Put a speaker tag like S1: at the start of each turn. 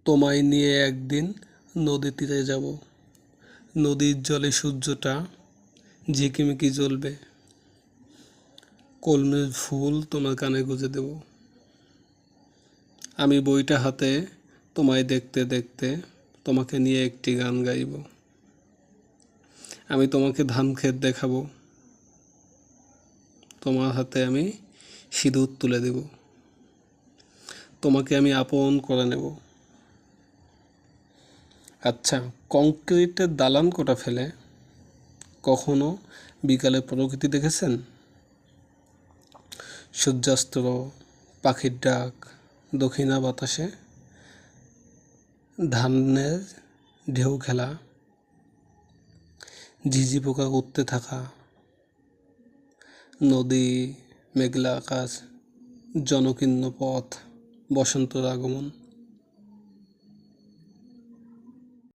S1: তোমায় নিয়ে একদিন নদীর তীরে যাব। নদীর জলে সূর্যটা ঝিকিমিকি জ্বলবে। কলমের ফুল তোমার কানে গুঁজে দেব। আমি বইটা হাতে তোমায় দেখতে দেখতে তোমাকে নিয়ে একটি গান গাইব। আমি তোমাকে ধান ক্ষেত দেখাবো। তোমার হাতে আমি সিঁদুর তুলে দেব। তোমাকে আমি আপন করে নেব। আচ্ছা, কংক্রিটের দালান কোটা ফেলে কখনো বিকালে প্রকৃতি দেখেছেন? সূর্যাস্ত, পাখির ডাক, দক্ষিণা বাতাসে ধানের ঢেউ খেলা, ঝিঝি পোকা উঠতে থাকা, নদী, মেঘলা আকাশ, জনকীর্ণ পথ, বসন্তের আগমন।